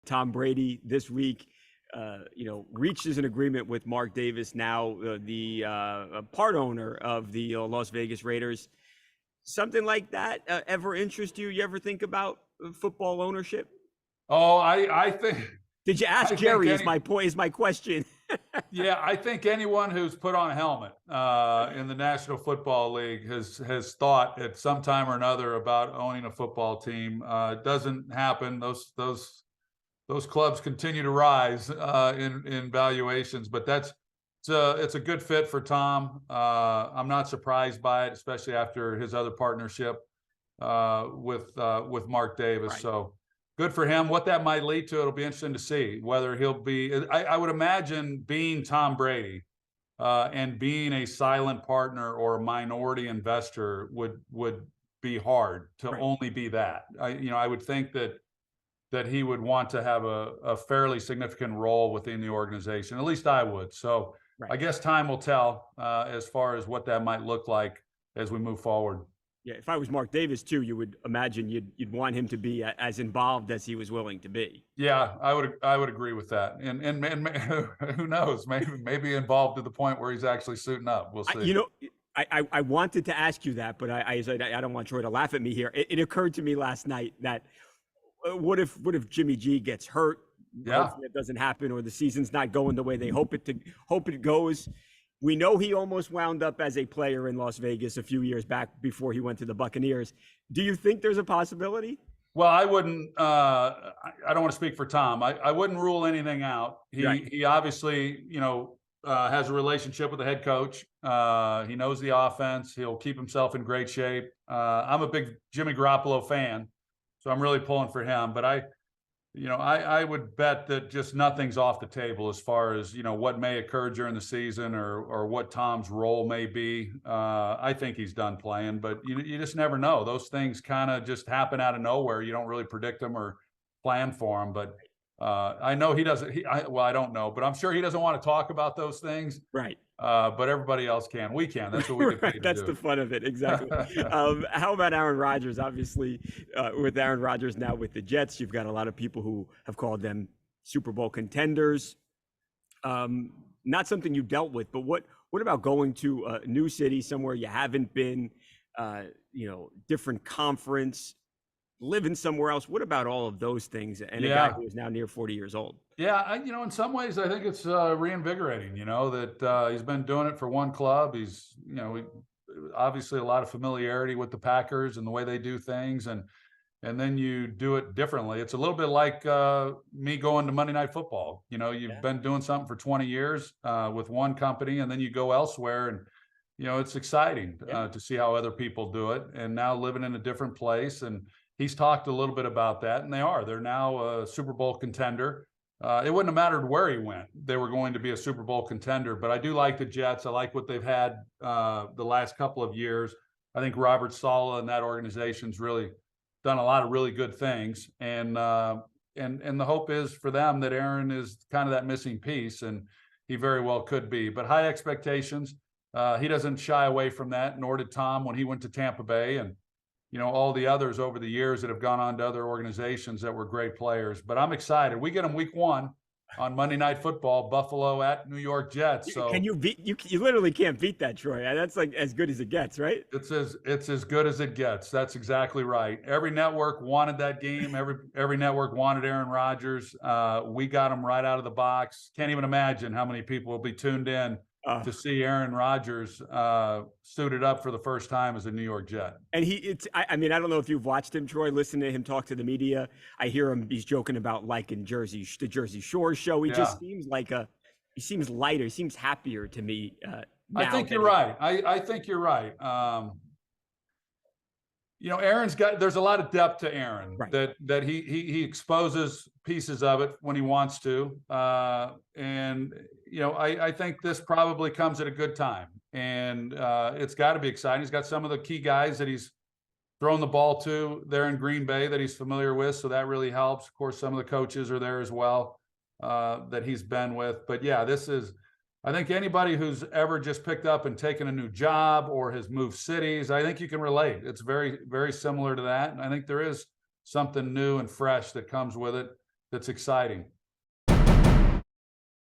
Tom Brady this week, reaches an agreement with Mark Davis, now the part owner of the Las Vegas Raiders. Something like that ever interest you? You ever think about football ownership? Oh, I think. Did you ask I think Jerry? Is my point? Is my question? Yeah, I think anyone who's put on a helmet in the National Football League has thought at some time or another about owning a football team. It doesn't happen. Those clubs continue to rise in valuations, but it's a good fit for Tom. I'm not surprised by it, especially after his other partnership with Mark Davis. Right. So good for him. What that might lead to, it'll be interesting to see whether he'll be. I would imagine being Tom Brady and being a silent partner or a minority investor would be hard to Right. only be that. I would think that he would want to have a fairly significant role within the organization. At least I would. So Right. I guess time will tell as far as what that might look like as we move forward. Yeah, if I was Mark Davis too, you would imagine you'd want him to be as involved as he was willing to be. Yeah, I would agree with that. And who knows? Maybe involved to the point where he's actually suiting up. We'll see. I wanted to ask you that, but I don't want Troy to laugh at me here. It occurred to me last night that what if Jimmy G gets hurt? Yeah, hopefully it doesn't happen, or the season's not going the way they hope it goes. We know he almost wound up as a player in Las Vegas a few years back before he went to the Buccaneers. Do you think there's a possibility? Well, I wouldn't. I don't want to speak for Tom. I wouldn't rule anything out. He obviously, has a relationship with the head coach. He knows the offense. He'll keep himself in great shape. I'm a big Jimmy Garoppolo fan, so I'm really pulling for him. But I would bet that just nothing's off the table as far as, what may occur during the season or what Tom's role may be. I think he's done playing, but you just never know. Those things kind of just happen out of nowhere. You don't really predict them or plan for them. But I know he doesn't. I don't know, but I'm sure he doesn't want to talk about those things. Right. But everybody else can. We can. That's what we get paid to That's do. the fun of it. Exactly. How about Aaron Rodgers? Obviously, with Aaron Rodgers now with the Jets, you've got a lot of people who have called them Super Bowl contenders. Not something you dealt with, but what about going to a new city, somewhere you haven't been, different conference, living somewhere else? What about all of those things? And a guy who is now near 40 years old. Yeah, in some ways, I think it's reinvigorating. That he's been doing it for one club. He's, obviously a lot of familiarity with the Packers and the way they do things, and then you do it differently. It's a little bit like me going to Monday Night Football. You've been doing something for 20 years with one company, and then you go elsewhere, and it's exciting to see how other people do it. And now living in a different place, and he's talked a little bit about that, and they're now a Super Bowl contender. It wouldn't have mattered where he went. They were going to be a Super Bowl contender, but I do like the Jets. I like what they've had the last couple of years. I think Robert Saleh and that organization's really done a lot of really good things. And the hope is for them that Aaron is kind of that missing piece, and he very well could be. But high expectations. He doesn't shy away from that, nor did Tom when he went to Tampa Bay, and all the others over the years that have gone on to other organizations that were great players. But I'm excited. We get them week 1 on Monday Night Football, Buffalo at New York Jets. So can you beat? You literally can't beat that, Troy. That's like as good as it gets, right? It's as good as it gets. That's exactly right. Every network wanted that game. Every network wanted Aaron Rodgers. We got him right out of the box. Can't even imagine how many people will be tuned in to see Aaron Rodgers suited up for the first time as a New York Jet. And I don't know if you've watched him, Troy, listen to him talk to the media. I hear him, he's joking about liking the Jersey Shore show. He just seems like he seems lighter, he seems happier to me. I think you're right. I think you're right. There's a lot of depth to Aaron, right, that he exposes pieces of it when he wants to. I think this probably comes at a good time, and it's got to be exciting. He's got some of the key guys that he's thrown the ball to there in Green Bay that he's familiar with, so that really helps. Of course, some of the coaches are there as well that he's been with. But yeah, I think anybody who's ever just picked up and taken a new job or has moved cities, I think you can relate. It's very, very similar to that. And I think there is something new and fresh that comes with it that's exciting.